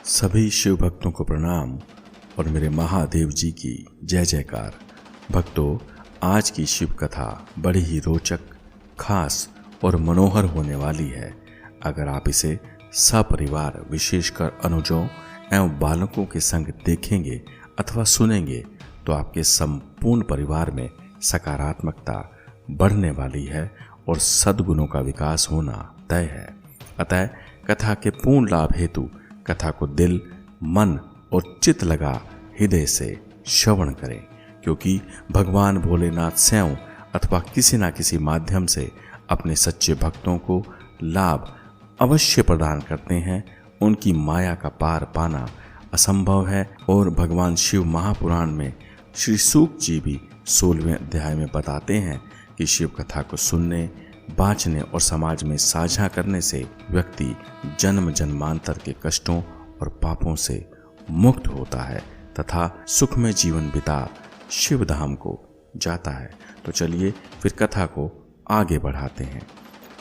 सभी शिव भक्तों को प्रणाम और मेरे महादेव जी की जय जयकार। भक्तों, आज की शिव कथा बड़ी ही रोचक, खास और मनोहर होने वाली है। अगर आप इसे सपरिवार, विशेषकर अनुजों एवं बालकों के संग देखेंगे अथवा सुनेंगे तो आपके संपूर्ण परिवार में सकारात्मकता बढ़ने वाली है और सद्गुणों का विकास होना तय है। अतः कथा के पूर्ण लाभ हेतु कथा को दिल, मन और चित्त लगा हृदय से श्रवण करें, क्योंकि भगवान भोलेनाथ स्वयं अथवा किसी न किसी माध्यम से अपने सच्चे भक्तों को लाभ अवश्य प्रदान करते हैं। उनकी माया का पार पाना असंभव है और भगवान शिव महापुराण में श्री सूक्त जी भी 16वें अध्याय में बताते हैं कि शिव कथा को सुनने, बांचने और समाज में साझा करने से व्यक्ति जन्म जन्मांतर के कष्टों और पापों से मुक्त होता है तथा सुखमय जीवन बिता शिव धाम को जाता है। तो चलिए फिर कथा को आगे बढ़ाते हैं।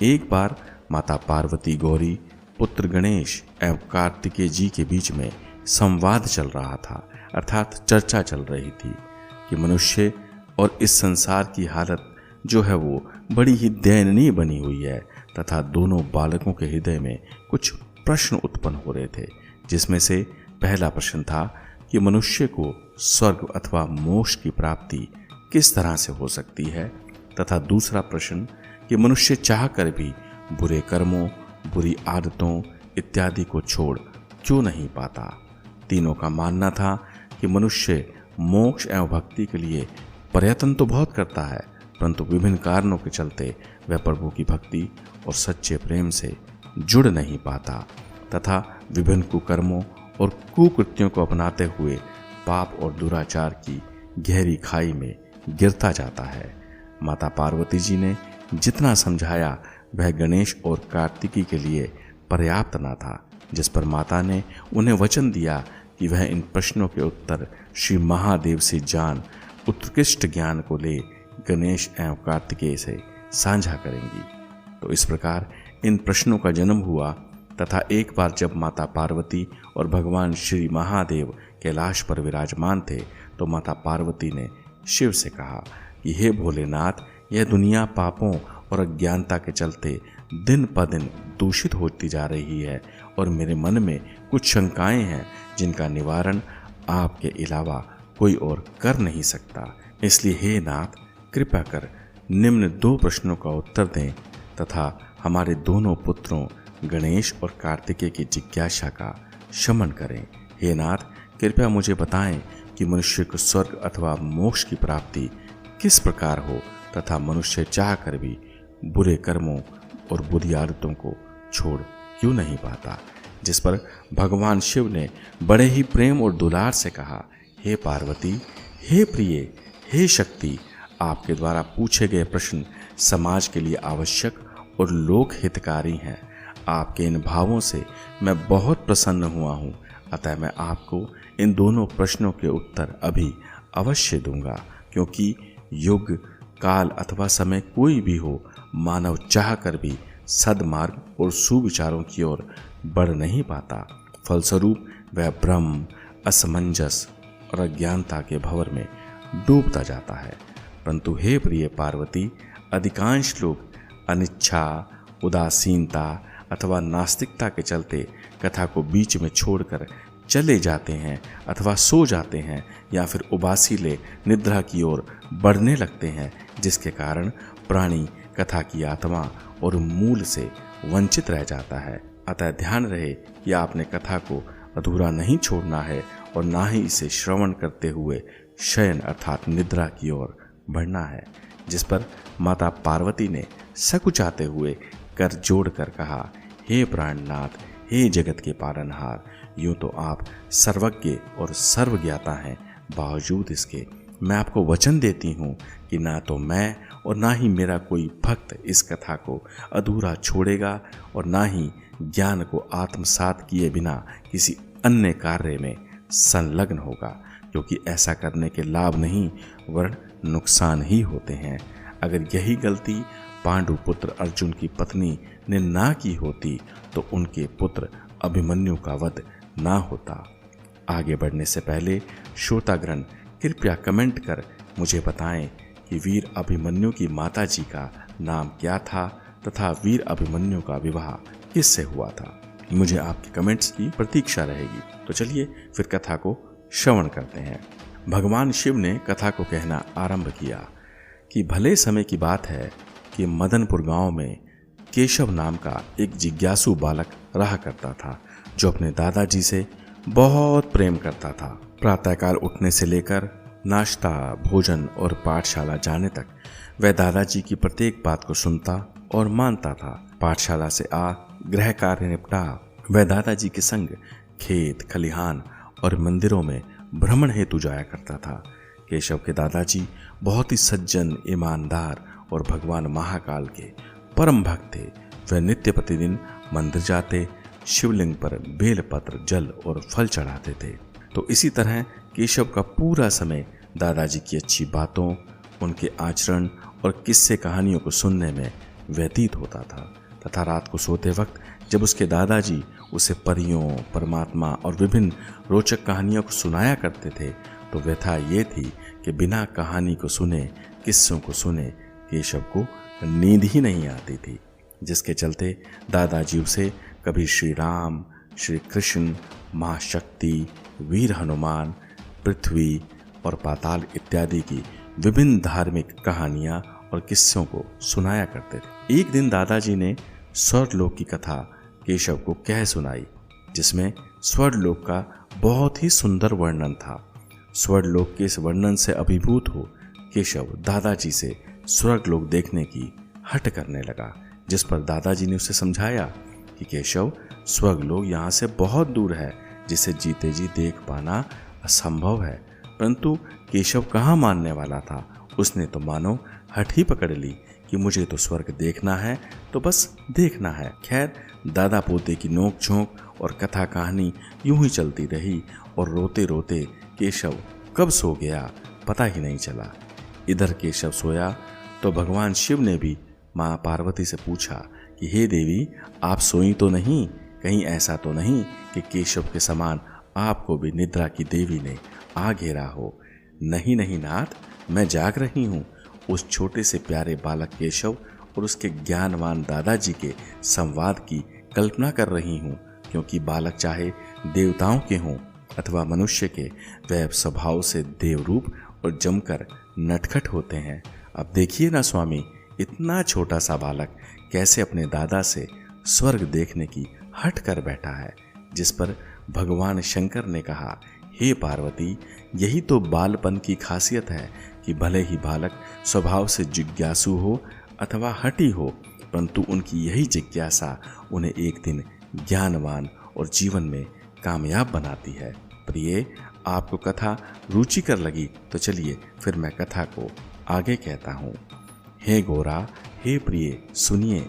एक बार माता पार्वती, गौरी, पुत्र गणेश एवं कार्तिकेय जी के बीच में संवाद चल रहा था, अर्थात चर्चा चल रही थी कि मनुष्य और इस संसार की हालत जो है वो बड़ी ही दयनीय बनी हुई है तथा दोनों बालकों के हृदय में कुछ प्रश्न उत्पन्न हो रहे थे, जिसमें से पहला प्रश्न था कि मनुष्य को स्वर्ग अथवा मोक्ष की प्राप्ति किस तरह से हो सकती है, तथा दूसरा प्रश्न कि मनुष्य चाहकर भी बुरे कर्मों, बुरी आदतों इत्यादि को छोड़ क्यों नहीं पाता। तीनों का मानना था कि मनुष्य मोक्ष एवं भक्ति के लिए प्रयत्न तो बहुत करता है, परंतु विभिन्न कारणों के चलते वह प्रभु की भक्ति और सच्चे प्रेम से जुड़ नहीं पाता तथा विभिन्न कुकर्मों और कुकृत्यों को अपनाते हुए पाप और दुराचार की गहरी खाई में गिरता जाता है। माता पार्वती जी ने जितना समझाया वह गणेश और कार्तिकी के लिए पर्याप्त न था, जिस पर माता ने उन्हें वचन दिया कि वह इन प्रश्नों के उत्तर श्री महादेव से जान उत्कृष्ट ज्ञान को ले गणेश एवं कार्तिकेय से साझा करेंगी। तो इस प्रकार इन प्रश्नों का जन्म हुआ तथा एक बार जब माता पार्वती और भगवान श्री महादेव कैलाश पर विराजमान थे तो माता पार्वती ने शिव से कहा कि हे भोलेनाथ, यह दुनिया पापों और अज्ञानता के चलते दिन प दिन दूषित होती जा रही है और मेरे मन में कुछ शंकाएं हैं जिनका निवारण आपके अलावा कोई और कर नहीं सकता। इसलिए हे नाथ, कृपया कर निम्न 2 प्रश्नों का उत्तर दें तथा हमारे दोनों पुत्रों गणेश और कार्तिकेय की जिज्ञासा का शमन करें। हे नाथ, कृपया मुझे बताएं कि मनुष्य को स्वर्ग अथवा मोक्ष की प्राप्ति किस प्रकार हो तथा मनुष्य चाहकर भी बुरे कर्मों और बुरी आदतों को छोड़ क्यों नहीं पाता। जिस पर भगवान शिव ने बड़े ही प्रेम और दुलार से कहा, हे पार्वती, हे प्रिय, हे शक्ति, आपके द्वारा पूछे गए प्रश्न समाज के लिए आवश्यक और लोक हितकारी हैं। आपके इन भावों से मैं बहुत प्रसन्न हुआ हूँ, अतः मैं आपको इन दोनों प्रश्नों के उत्तर अभी अवश्य दूंगा, क्योंकि युग, काल अथवा समय कोई भी हो, मानव चाहकर भी सद्मार्ग और सुविचारों की ओर बढ़ नहीं पाता। फलस्वरूप वह भ्रम, असमंजस और अज्ञानता के भंवर में डूबता जाता है। परंतु हे प्रिय पार्वती, अधिकांश लोग अनिच्छा, उदासीनता अथवा नास्तिकता के चलते कथा को बीच में छोड़कर चले जाते हैं अथवा सो जाते हैं या फिर उबासीले निद्रा की ओर बढ़ने लगते हैं, जिसके कारण प्राणी कथा की आत्मा और मूल से वंचित रह जाता है। अतः ध्यान रहे कि आपने कथा को अधूरा नहीं छोड़ना है और ना ही इसे श्रवण करते हुए शयन अर्थात निद्रा की ओर बढ़ना है। जिस पर माता पार्वती ने सकुचाते हुए कर जोड़कर कहा, हे प्राणनाथ, हे जगत के पालनहार, यूं तो आप सर्वज्ञ और सर्वज्ञाता हैं, बावजूद इसके मैं आपको वचन देती हूँ कि ना तो मैं और ना ही मेरा कोई भक्त इस कथा को अधूरा छोड़ेगा और ना ही ज्ञान को आत्मसात किए बिना किसी अन्य कार्य में संलग्न होगा, क्योंकि ऐसा करने के लाभ नहीं वरन नुकसान ही होते हैं। अगर यही गलती पांडु पुत्र अर्जुन की पत्नी ने ना की होती तो उनके पुत्र अभिमन्यु का वध ना होता। आगे बढ़ने से पहले श्रोतागण कृपया कमेंट कर मुझे बताएं कि वीर अभिमन्यु की माता जी का नाम क्या था तथा वीर अभिमन्यु का विवाह किससे हुआ था। मुझे आपके कमेंट्स की प्रतीक्षा रहेगी। तो चलिए फिर कथा को श्रवण करते हैं। भगवान शिव ने कथा को कहना आरंभ किया कि भले समय की बात है कि मदनपुर गांव में केशव नाम का एक जिज्ञासु बालक रहा करता था, जो अपने दादाजी से बहुत प्रेम करता था। प्रातःकाल उठने से लेकर नाश्ता, भोजन और पाठशाला जाने तक वह दादाजी की प्रत्येक बात को सुनता और मानता था। पाठशाला से आ गृह कार्य निपटा वह दादाजी के संग खेत, खलिहान और मंदिरों में भ्रमण हेतु जाया करता था। केशव के दादाजी बहुत ही सज्जन, ईमानदार और भगवान महाकाल के परम भक्त थे। वह नित्य प्रतिदिन मंदिर जाते, शिवलिंग पर बेलपत्र, जल और फल चढ़ाते थे। तो इसी तरह केशव का पूरा समय दादाजी की अच्छी बातों, उनके आचरण और किस्से कहानियों को सुनने में व्यतीत होता था तथा रात को सोते वक्त जब उसके दादाजी उसे परियों, परमात्मा और विभिन्न रोचक कहानियों को सुनाया करते थे तो व्यथा ये थी कि बिना कहानी को सुने, किस्सों को सुने केशव को नींद ही नहीं आती थी, जिसके चलते दादाजी उसे कभी श्री राम, श्री कृष्ण, माँ शक्ति, वीर हनुमान, पृथ्वी और पाताल इत्यादि की विभिन्न धार्मिक कहानियां और किस्सों को सुनाया करते थे। एक दिन दादाजी ने स्वर्गलोक की कथा केशव को कह सुनाई, जिसमें स्वर्गलोक का बहुत ही सुंदर वर्णन था। स्वर्गलोक के इस वर्णन से अभिभूत हो केशव दादाजी से स्वर्गलोक देखने की हट करने लगा, जिस पर दादाजी ने उसे समझाया कि केशव, स्वर्गलोक यहाँ से बहुत दूर है, जिसे जीते जी देख पाना असंभव है। परंतु केशव कहाँ मानने वाला था। उसने तो मानो हठ ही पकड़ ली कि मुझे तो स्वर्ग देखना है तो बस देखना है। खैर, दादा पोते की नोक झोंक और कथा कहानी यूं ही चलती रही और रोते रोते केशव कब सो गया पता ही नहीं चला। इधर केशव सोया तो भगवान शिव ने भी माँ पार्वती से पूछा कि हे देवी, आप सोई तो नहीं? कहीं ऐसा तो नहीं कि केशव के समान आपको भी निद्रा की देवी ने आ घेरा हो? नहीं नहीं नाथ, मैं जाग रही हूँ। उस छोटे से प्यारे बालक केशव और उसके ज्ञानवान दादाजी के संवाद की कल्पना कर रही हूँ, क्योंकि बालक चाहे देवताओं के हों अथवा मनुष्य के, वह स्वभाव से देवरूप और जमकर नटखट होते हैं। अब देखिए ना स्वामी, इतना छोटा सा बालक कैसे अपने दादा से स्वर्ग देखने की हट कर बैठा है। जिस पर भगवान शंकर ने कहा, हे पार्वती, यही तो बालपन की खासियत है कि भले ही बालक स्वभाव से जिज्ञासु हो अथवा हठी हो, परंतु उनकी यही जिज्ञासा उन्हें एक दिन ज्ञानवान और जीवन में कामयाब बनाती है। प्रिय, आपको कथा रुचिकर लगी तो चलिए फिर मैं कथा को आगे कहता हूँ। हे गोरा, हे प्रिय, सुनिए।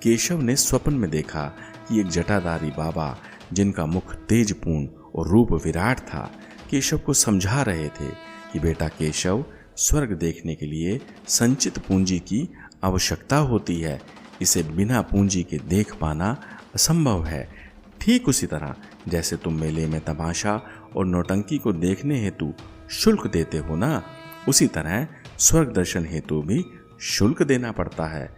केशव ने स्वप्न में देखा कि एक जटाधारी बाबा, जिनका मुख तेजपूर्ण और रूप विराट था, केशव को समझा रहे थे कि बेटा केशव, स्वर्ग देखने के लिए संचित पूंजी की आवश्यकता होती है। इसे बिना पूंजी के देख पाना असंभव है। ठीक उसी तरह जैसे तुम मेले में तमाशा और नौटंकी को देखने हेतु शुल्क देते हो ना, उसी तरह स्वर्ग दर्शन हेतु भी शुल्क देना पड़ता है।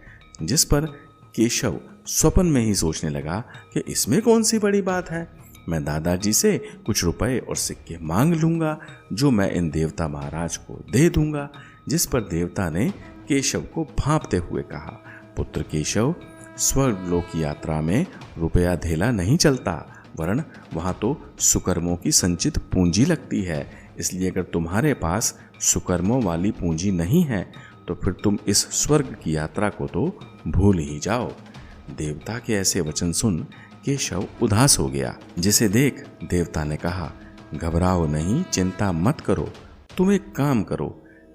जिस पर केशव स्वप्न में ही सोचने लगा कि इसमें कौन सी बड़ी बात है, मैं दादाजी से कुछ रुपए और सिक्के मांग लूंगा, जो मैं इन देवता महाराज को दे दूंगा। जिस पर देवता ने केशव को भांपते हुए कहा, पुत्र केशव, स्वर्गलोक की यात्रा में रुपया धेला नहीं चलता, वरन वहां तो सुकर्मों की संचित पूंजी लगती है। इसलिए अगर तुम्हारे पास सुकर्मों वाली पूंजी नहीं है तो फिर तुम इस स्वर्ग की यात्रा को तो भूल ही जाओ। देवता के ऐसे वचन सुन केशव उदास हो गया, जिसे देख देवता ने कहा, घबराओ नहीं, चिंता मत करो। तुम एक काम करो,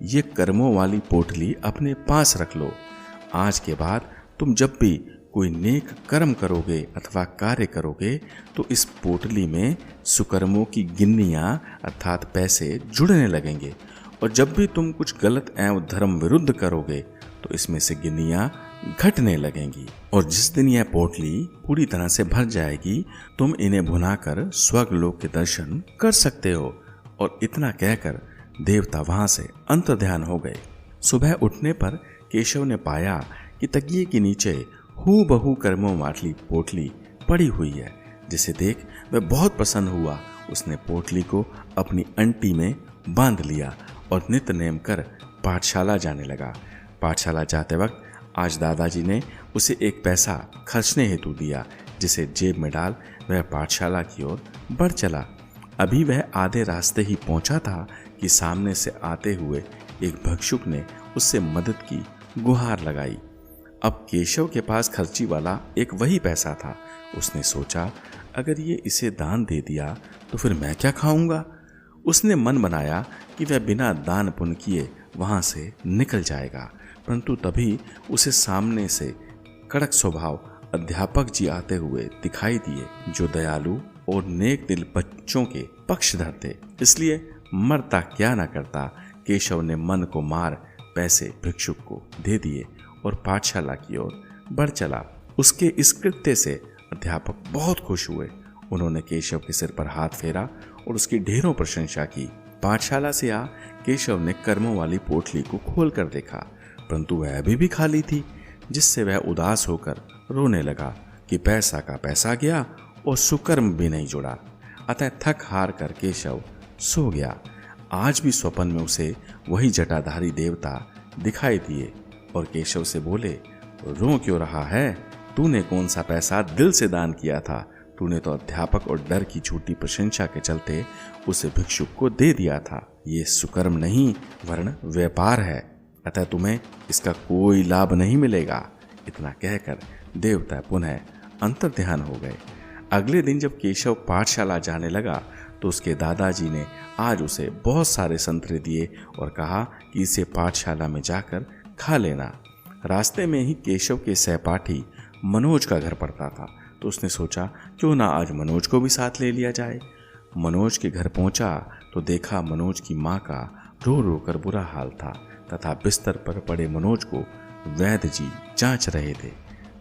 ये कर्मों वाली पोटली अपने पास रख लो। आज के बाद तुम जब भी कोई नेक कर्म करोगे अथवा कार्य करोगे तो इस पोटली में सुकर्मों की गिन्नियां अर्थात पैसे जुड़ने लगेंगे, और जब भी तुम कुछ गलत एवं धर्म विरुद्ध करोगे तो इसमें से गिन्नियां घटने लगेंगी और जिस दिन यह पोटली पूरी तरह से भर जाएगी तुम इन्हें भुनाकर स्वर्गलोक के दर्शन कर सकते हो। और इतना कहकर देवता वहां से अंतर्ध्यान हो गए। सुबह उठने पर केशव ने पाया कि तकिए के नीचे हूबहू कर्मों वाली पोटली पड़ी हुई है, जिसे देख वह बहुत प्रसन्न हुआ। उसने पोटली को अपनी अंटी में बांध लिया और नित्य नेम कर पाठशाला जाने लगा। पाठशाला जाते वक्त आज दादाजी ने उसे एक पैसा खर्चने हेतु दिया, जिसे जेब में डाल वह पाठशाला की ओर बढ़ चला। अभी वह आधे रास्ते ही पहुंचा था कि सामने से आते हुए एक भिक्षुक ने उससे मदद की गुहार लगाई। अब केशव के पास खर्ची वाला एक वही पैसा था। उसने सोचा, अगर ये इसे दान दे दिया तो फिर मैं क्या खाऊंगा। उसने मन बनाया कि वह बिना दान पुण्य किए वहां से निकल जाएगा, परंतु तभी उसे सामने से कड़क स्वभाव अध्यापक जी आते हुए दिखाई दिए, जो दयालु और नेक दिल बच्चों के पक्षधर थे। इसलिए मरता क्या न करता, केशव ने मन को मार पैसे भिक्षुक को दे दिए और पाठशाला की ओर बढ़ चला। उसके इस कृत्य से अध्यापक बहुत खुश हुए। उन्होंने केशव के सिर पर हाथ फेरा और उसकी ढेरों प्रशंसा की। पाठशाला से आ केशव ने कर्मों वाली पोटली को खोल कर देखा, परंतु वह अभी भी खाली थी, जिससे वह उदास होकर रोने लगा कि पैसा का पैसा गया और सुकर्म भी नहीं जुड़ा। अतः थक हार कर केशव सो गया। आज भी स्वप्न में उसे वही जटाधारी देवता दिखाई दिए और केशव से बोले, रो क्यों रहा है? तूने कौन सा पैसा दिल से दान किया था? तूने तो अध्यापक और डर की झूठी प्रशंसा के चलते उसे भिक्षुक को दे दिया था। ये सुकर्म नहीं वरन व्यापार है, अतः तुम्हें इसका कोई लाभ नहीं मिलेगा। इतना कहकर देवता पुनः अंतर्ध्यान हो गए। अगले दिन जब केशव पाठशाला जाने लगा तो उसके दादाजी ने आज उसे बहुत सारे संतरे दिए और कहा कि इसे पाठशाला में जाकर खा लेना। रास्ते में ही केशव के सहपाठी मनोज का घर पड़ता था, तो उसने सोचा क्यों ना आज मनोज को भी साथ ले लिया जाए। मनोज के घर पहुंचा तो देखा मनोज की माँ का रो रो कर बुरा हाल था तथा बिस्तर पर पड़े मनोज को वैद्य जी जांच रहे थे।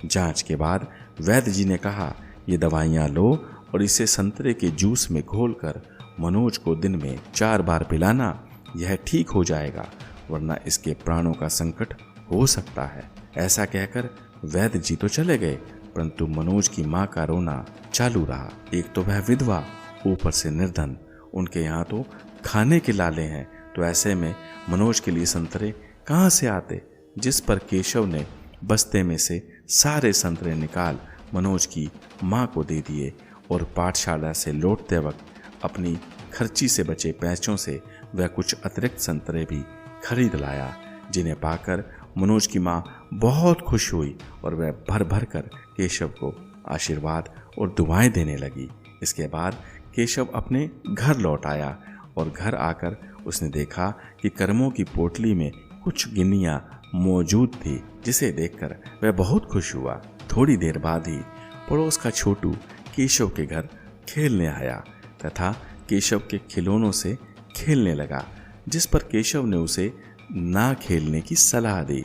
जांच के बाद वैद्य जी ने कहा, ये दवाइयाँ लो और इसे संतरे के जूस में घोलकर मनोज को दिन में 4 बार पिलाना। यह ठीक हो जाएगा, वरना इसके प्राणों का संकट हो सकता है। ऐसा कहकर वैद्य जी तो चले गए, परंतु मनोज की माँ का रोना चालू रहा। एक तो वह विधवा, ऊपर से निर्धन, उनके यहाँ तो खाने के लाले हैं, तो ऐसे में मनोज के लिए संतरे कहाँ से आते। जिस पर केशव ने बस्ते में से सारे संतरे निकाल मनोज की माँ को दे दिए और पाठशाला से लौटते वक्त अपनी खर्ची से बचे पैसों से वह कुछ अतिरिक्त संतरे भी खरीद लाया, जिन्हें पाकर मनोज की माँ बहुत खुश हुई और वह भर भर कर केशव को आशीर्वाद और दुआएं देने लगी। इसके बाद केशव अपने घर लौट आया और घर आकर उसने देखा कि कर्मों की पोटली में कुछ गिन्नियां मौजूद थी, जिसे देखकर वह बहुत खुश हुआ। थोड़ी देर बाद ही पड़ोस का छोटू केशव के घर खेलने आया तथा केशव के खिलौनों से खेलने लगा, जिस पर केशव ने उसे ना खेलने की सलाह दी।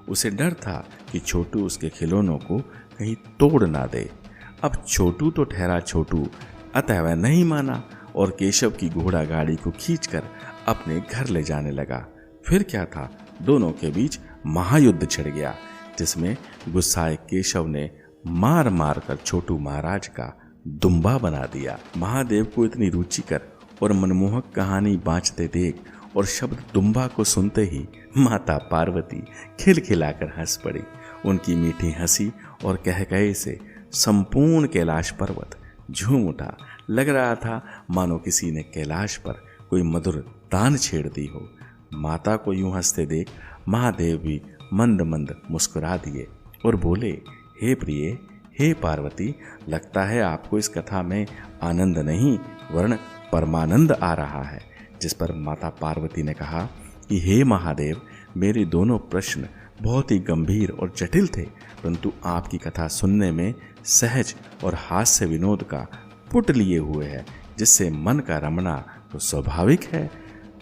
उसे डर था कि छोटू उसके खिलौनों को कहीं तोड़ ना दे। अब छोटू तो ठहरा छोटू, अतः वह नहीं माना और केशव की घोड़ा गाड़ी को खींचकर अपने घर ले जाने लगा। फिर क्या था, दोनों के बीच महायुद्ध छिड़ गया, जिसमें गुस्साए केशव ने मार मार कर छोटू महाराज का दुम्बा बना दिया। महादेव को इतनी रुचिकर और मनमोहक कहानी बाँचते देख और शब्द दुम्बा को सुनते ही माता पार्वती खिलखिलाकर हंस पड़ी। उनकी मीठी हंसी और कहकहे से संपूर्ण कैलाश पर्वत झूम उठा। लग रहा था मानो किसी ने कैलाश पर कोई मधुर तान छेड़ दी हो। माता को यूं हंसते देख महादेव भी मंद मंद मुस्कुरा दिए और बोले, हे प्रिय, हे पार्वती, लगता है आपको इस कथा में आनंद नहीं वरन परमानंद आ रहा है। जिस पर माता पार्वती ने कहा कि हे महादेव, मेरे दोनों प्रश्न बहुत ही गंभीर और जटिल थे, परंतु आपकी कथा सुनने में सहज और हास्य विनोद का पुट लिए हुए है, जिससे मन का रमना तो स्वाभाविक है।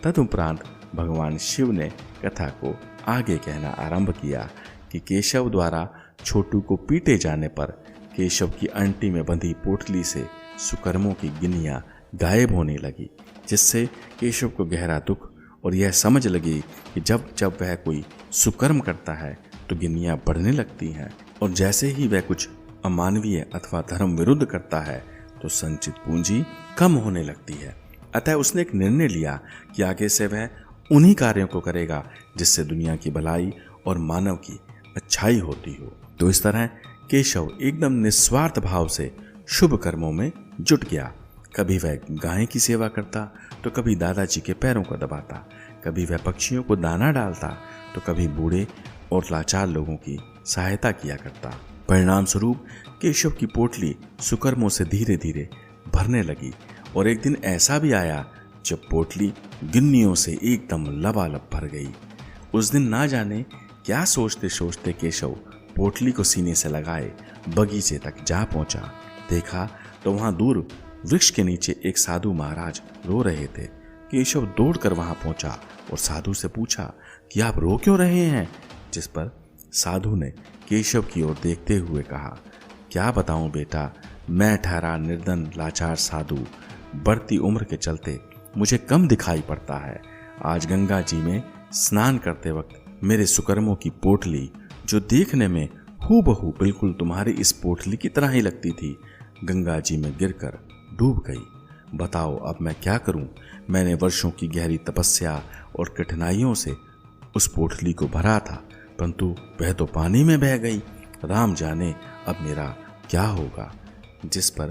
तदुपरांत भगवान शिव ने कथा को आगे कहना आरंभ किया कि केशव द्वारा छोटू को पीटे जाने पर केशव की अंटी में बंधी पोटली से सुकर्मों की गिनियां गायब होने लगी, जिससे केशव को गहरा दुख और यह समझ लगी कि जब जब वह कोई सुकर्म करता है तो गिनियां बढ़ने लगती हैं, और जैसे ही वह कुछ अमानवीय अथवा धर्म विरुद्ध करता है तो संचित पूंजी कम होने लगती है। अतः उसने एक निर्णय लिया कि आगे से वह उन्हीं कार्यों को करेगा जिससे दुनिया की भलाई और मानव की अच्छाई होती हो। तो इस तरह केशव एकदम निस्वार्थ भाव से शुभ कर्मों में जुट गया। कभी वह गाय की सेवा करता तो कभी दादाजी के पैरों को दबाता, कभी वह पक्षियों को दाना डालता तो कभी बूढ़े और लाचार लोगों की सहायता किया करता। परिणाम स्वरूप केशव की पोटली सुकर्मों से धीरे धीरे भरने लगी, और एक दिन ऐसा भी आया जब पोटली गिन्नियों से एकदम लबालब भर गई। उस दिन ना जाने क्या सोचते सोचते केशव पोटली को सीने से लगाए बगीचे तक जा पहुंचा। देखा तो वहां दूर वृक्ष के नीचे एक साधु महाराज रो रहे थे। केशव दौड़कर वहां पहुंचा और साधु से पूछा कि आप रो क्यों रहे हैं, जिस पर साधु ने केशव की ओर देखते हुए कहा, क्या बताऊं बेटा, मैं ठहरा निर्धन लाचार साधु, बढ़ती उम्र के चलते मुझे कम दिखाई पड़ता है। आज गंगा जी में स्नान करते वक्त मेरे सुकर्मों की पोटली, जो देखने में हूबहू बिल्कुल तुम्हारी इस पोटली की तरह ही लगती थी, गंगा जी में गिरकर डूब गई। बताओ अब मैं क्या करूं? मैंने वर्षों की गहरी तपस्या और कठिनाइयों से उस पोटली को भरा था, परंतु वह तो पानी में बह गई। राम जाने अब मेरा क्या होगा। जिस पर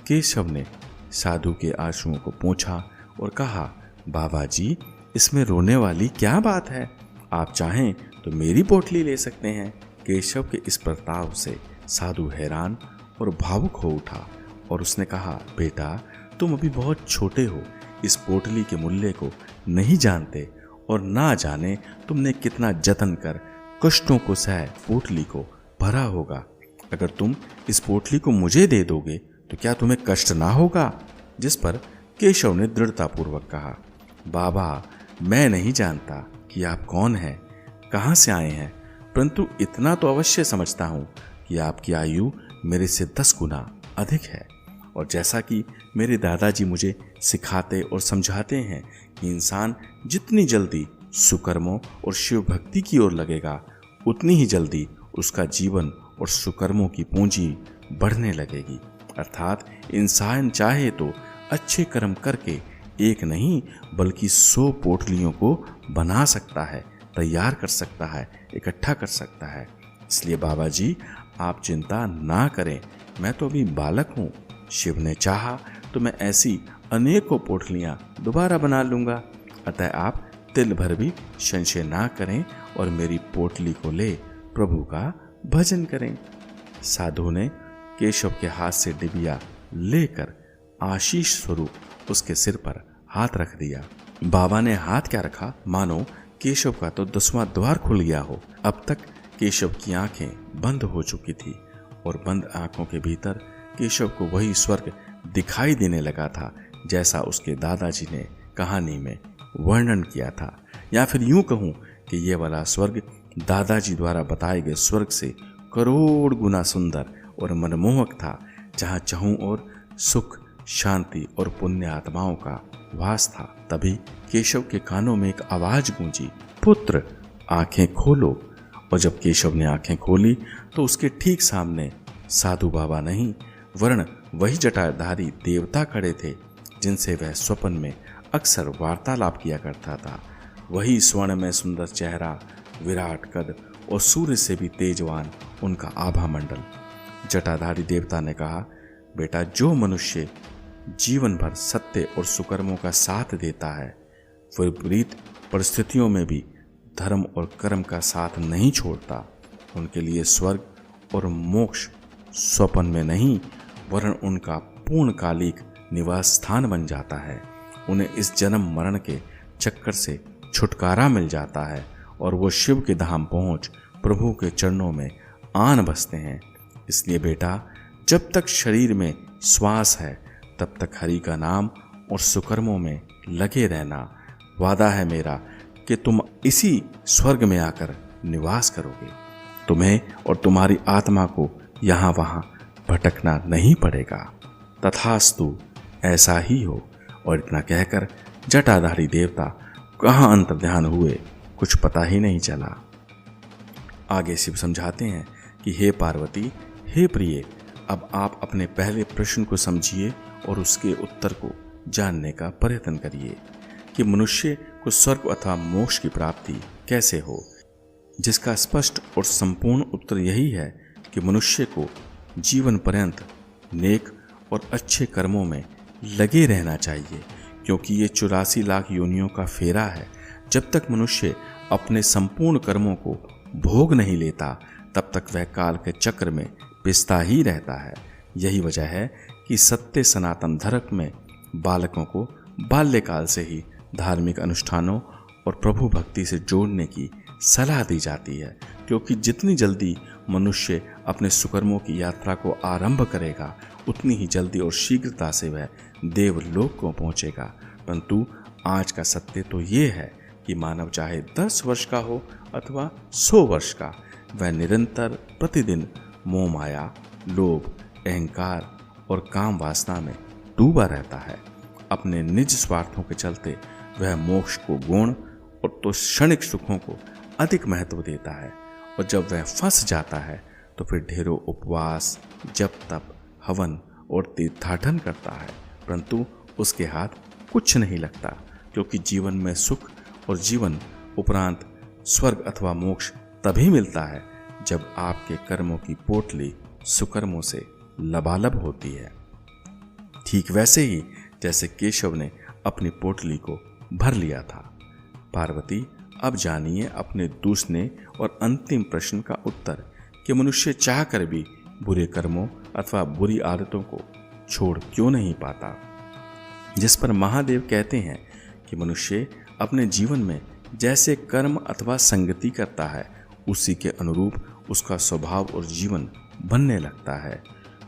केशव ने साधु के आंसुओं को पोंछा और कहा, बाबा जी, इसमें रोने वाली क्या बात है? आप चाहें तो मेरी पोटली ले सकते हैं। केशव के इस प्रस्ताव से साधु हैरान और भावुक हो उठा और उसने कहा, बेटा, तुम अभी बहुत छोटे हो, इस पोटली के मूल्य को नहीं जानते, और ना जाने तुमने कितना जतन कर कष्टों को सह पोटली को भरा होगा। अगर तुम इस पोटली को मुझे दे दोगे तो क्या तुम्हें कष्ट ना होगा? जिस पर केशव ने दृढ़तापूर्वक कहा, बाबा, मैं नहीं जानता कि आप कौन हैं, कहाँ से आए हैं, परंतु इतना तो अवश्य समझता हूँ कि आपकी आयु मेरे से 10 गुना अधिक है, और जैसा कि मेरे दादाजी मुझे सिखाते और समझाते हैं कि इंसान जितनी जल्दी सुकर्मों और शिव भक्ति की ओर लगेगा, उतनी ही जल्दी उसका जीवन और सुकर्मों की पूंजी बढ़ने लगेगी। अर्थात इंसान चाहे तो अच्छे कर्म करके एक नहीं बल्कि 100 पोटलियों को बना सकता है, तैयार कर सकता है, इकट्ठा कर सकता है। इसलिए बाबा जी, आप चिंता ना करें, मैं तो अभी बालक हूँ। शिव ने चाहा तो मैं ऐसी अनेकों पोटलियाँ दोबारा बना लूँगा। अतः आप तिल भर भी संशय ना करें और मेरी पोटली को ले प्रभु का भजन करें। साधु ने केशव के हाथ से डिबिया लेकर आशीष स्वरूप उसके सिर पर हाथ रख दिया। बाबा ने हाथ क्या रखा, मानो केशव का तो 10वां द्वार खुल गया हो। अब तक केशव की आंखें बंद हो चुकी थी और बंद आंखों के भीतर केशव को वही स्वर्ग दिखाई देने लगा था जैसा उसके दादाजी ने कहानी में वर्णन किया था। या फिर यूं कहूं कि यह वाला स्वर्ग दादाजी द्वारा बताए गए स्वर्ग से करोड़ गुना सुंदर और मनमोहक था, जहां चहुं और सुख, शांति और पुण्य आत्माओं का वास था। तभी केशव के कानों में एक आवाज गूंजी, पुत्र, आंखें खोलो। और जब केशव ने आंखें खोली तो उसके ठीक सामने साधु बाबा नहीं वर्ण वही जटाधारी देवता खड़े थे जिनसे वह स्वप्न में अक्सर वार्तालाप किया करता था। वही स्वर्ण में सुंदर चेहरा, विराट कद और सूर्य से भी तेजवान उनका आभा मंडल। जटाधारी देवता ने कहा, बेटा, जो मनुष्य जीवन भर सत्य और सुकर्मों का साथ देता है, विपरीत परिस्थितियों में भी धर्म और कर्म का साथ नहीं छोड़ता, उनके लिए स्वर्ग और मोक्ष स्वप्न में नहीं वरन उनका पूर्णकालिक निवास स्थान बन जाता है। उन्हें इस जन्म मरण के चक्कर से छुटकारा मिल जाता है और वो शिव के धाम पहुंच प्रभु के चरणों में आन बसते हैं। इसलिए बेटा, जब तक शरीर में श्वास है तब तक हरि का नाम और सुकर्मों में लगे रहना। वादा है मेरा कि तुम इसी स्वर्ग में आकर निवास करोगे। तुम्हें और तुम्हारी आत्मा को यहाँ वहाँ भटकना नहीं पड़ेगा। तथास्तु, ऐसा ही हो। और इतना कहकर जटाधारी देवता कहाँ अंतर्ध्यान हुए कुछ पता ही नहीं चला। आगे शिव समझाते हैं कि हे पार्वती, हे प्रिय, अब आप अपने पहले प्रश्न को समझिए और उसके उत्तर को जानने का प्रयत्न करिए कि मनुष्य को स्वर्ग अथवा मोक्ष की प्राप्ति कैसे हो, जिसका स्पष्ट और संपूर्ण उत्तर यही है कि मनुष्य को जीवन पर्यंत नेक और अच्छे कर्मों में लगे रहना चाहिए, क्योंकि ये 84 लाख योनियों का फेरा है। जब तक मनुष्य अपने संपूर्ण कर्मों को भोग नहीं लेता, तब तक वह काल के चक्र में पिसता ही रहता है। यही वजह है कि सत्य सनातन धर्म में बालकों को बाल्यकाल से ही धार्मिक अनुष्ठानों और प्रभु भक्ति से जोड़ने की सलाह दी जाती है, क्योंकि जितनी जल्दी मनुष्य अपने सुकर्मों की यात्रा को आरंभ करेगा, उतनी ही जल्दी और शीघ्रता से वह देवलोक को पहुंचेगा। परंतु आज का सत्य तो ये है कि मानव चाहे 10 वर्ष का हो अथवा 100 वर्ष का, वह निरंतर प्रतिदिन मोह माया, लोभ, अहंकार और काम वासना में डूबा रहता है। अपने निज स्वार्थों के चलते वह मोक्ष को गौण और तो क्षणिक सुखों को अधिक महत्व देता है, और जब वह फंस जाता है तो फिर ढेरों उपवास, जप तप, हवन और तीर्थाटन करता है, परंतु उसके हाथ कुछ नहीं लगता, क्योंकि जीवन में सुख और जीवन उपरांत स्वर्ग अथवा मोक्ष तभी मिलता है जब आपके कर्मों की पोटली सुकर्मों से लबालब होती है। ठीक वैसे ही जैसे केशव ने अपनी पोटली को भर लिया था। पार्वती, अब जानिए अपने दूसरे और अंतिम प्रश्न का उत्तर कि मनुष्य चाहकर भी बुरे कर्मों अथवा बुरी आदतों को छोड़ क्यों नहीं पाता। जिस पर महादेव कहते हैं कि मनुष्य अपने जीवन में जैसे कर्म अथवा संगति करता है, उसी के अनुरूप उसका स्वभाव और जीवन बनने लगता है।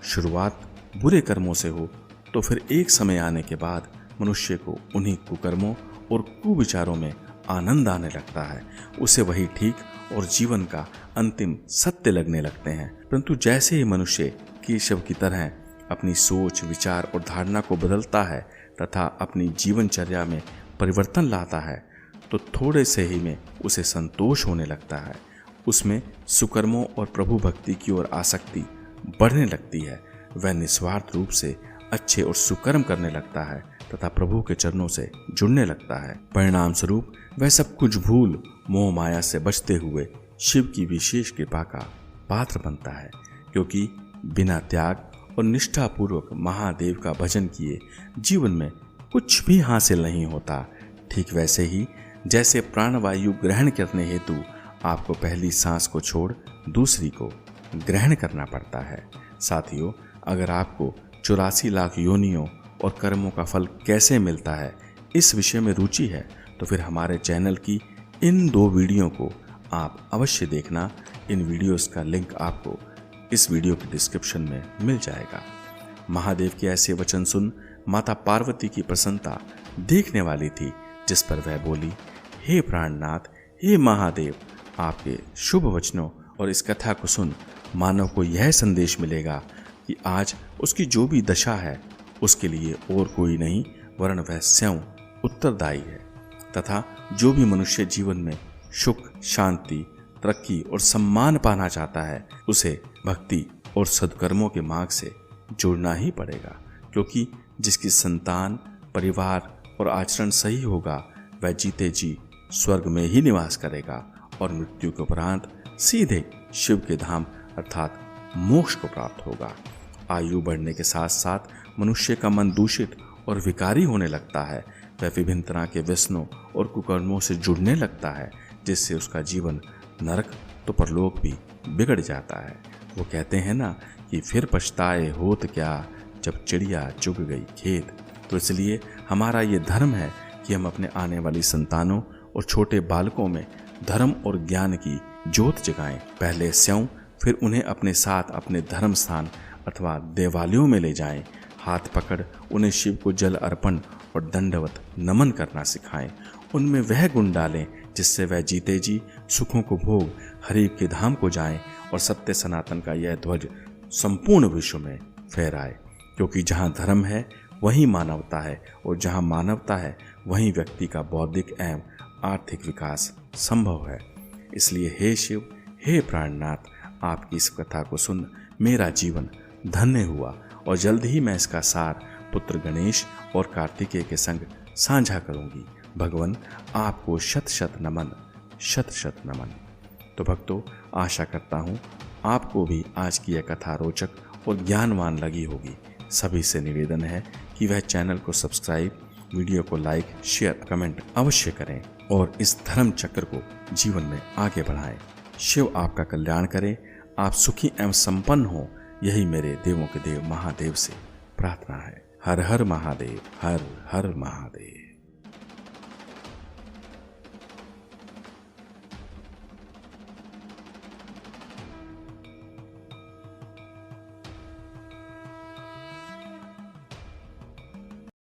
शुरुआत बुरे कर्मों से हो तो फिर एक समय आने के बाद मनुष्य को उन्हीं कुकर्मों और कुविचारों में आनंद आने लगता है। उसे वही ठीक और जीवन का अंतिम सत्य लगने लगते हैं। परंतु जैसे ही मनुष्य केशव की तरह अपनी सोच, विचार और धारणा को बदलता है तथा अपनी जीवनचर्या में परिवर्तन लाता है, तो थोड़े से ही में उसे संतोष होने लगता है। उसमें सुकर्मों और प्रभु भक्ति की ओर आसक्ति बढ़ने लगती है। वह निस्वार्थ रूप से अच्छे और सुकर्म करने लगता है तथा प्रभु के चरणों से जुड़ने लगता है। परिणाम स्वरूप वह सब कुछ भूल मोह माया से बचते हुए शिव की विशेष कृपा का पात्र बनता है, क्योंकि बिना त्याग और निष्ठापूर्वक महादेव का भजन किए जीवन में कुछ भी हासिल नहीं होता। ठीक वैसे ही जैसे प्राणवायु ग्रहण करने हेतु आपको पहली सांस को छोड़ दूसरी को ग्रहण करना पड़ता है। साथियों, अगर आपको 84 लाख योनियों और कर्मों का फल कैसे मिलता है, इस विषय में रुचि है, तो फिर हमारे चैनल की इन 2 वीडियो को आप अवश्य देखना। इन वीडियोस का लिंक आपको इस वीडियो के डिस्क्रिप्शन में मिल जाएगा। महादेव के ऐसे वचन सुन माता पार्वती की प्रसन्नता देखने वाली थी, जिस पर वह बोली, हे प्राणनाथ, हे महादेव, आपके शुभ वचनों और इस कथा को सुन मानव को यह संदेश मिलेगा कि आज उसकी जो भी दशा है उसके लिए और कोई नहीं वरन वह स्वयं उत्तरदायी है, तथा जो भी मनुष्य जीवन में सुख, शांति, तरक्की और सम्मान पाना चाहता है, उसे भक्ति और सद्कर्मों के मार्ग से जुड़ना ही पड़ेगा, क्योंकि जिसकी संतान, परिवार और आचरण सही होगा, वह जीते जी स्वर्ग में ही निवास करेगा और मृत्यु के उपरांत सीधे शिव के धाम अर्थात मोक्ष को प्राप्त होगा। आयु बढ़ने के साथ साथ मनुष्य का मन दूषित और विकारी होने लगता है। वह विभिन्न तरह के व्यसनों और कुकर्मों से जुड़ने लगता है, जिससे उसका जीवन नरक तो परलोक भी बिगड़ जाता है। वो कहते हैं ना कि फिर पछताए होत क्या, जब चिड़िया चुग गई खेत। तो इसलिए हमारा ये धर्म है कि हम अपने आने वाली संतानों और छोटे बालकों में धर्म और ज्ञान की ज्योत जगाएं। पहले स्वयं, फिर उन्हें अपने साथ अपने धर्म स्थान अथवा देवालयों में ले जाएं। हाथ पकड़ उन्हें शिव को जल अर्पण और दंडवत नमन करना सिखाएं। उनमें वह गुण डालें जिससे वह जीते जी सुखों को भोग हरीब के धाम को जाएं और सत्य सनातन का यह ध्वज संपूर्ण विश्व में फहराए। क्योंकि जहाँ धर्म है वहीं मानवता है, और जहाँ मानवता है वहीं व्यक्ति का बौद्धिक एवं आर्थिक विकास संभव है। इसलिए हे शिव, हे प्राणनाथ, आपकी इस कथा को सुन मेरा जीवन धन्य हुआ, और जल्द ही मैं इसका सार पुत्र गणेश और कार्तिकेय के संग साझा करूंगी। भगवान आपको शत शत नमन, शत शत नमन। तो भक्तों, आशा करता हूँ आपको भी आज की यह कथा रोचक और ज्ञानवान लगी होगी। सभी से निवेदन है कि वह चैनल को सब्सक्राइब, वीडियो को लाइक, शेयर, कमेंट अवश्य करें और इस धर्म चक्र को जीवन में आगे बढ़ाएं। शिव आपका कल्याण करे, आप सुखी एवं संपन्न हो, यही मेरे देवों के देव महादेव से प्रार्थना है। हर हर महादेव, हर हर महादेव।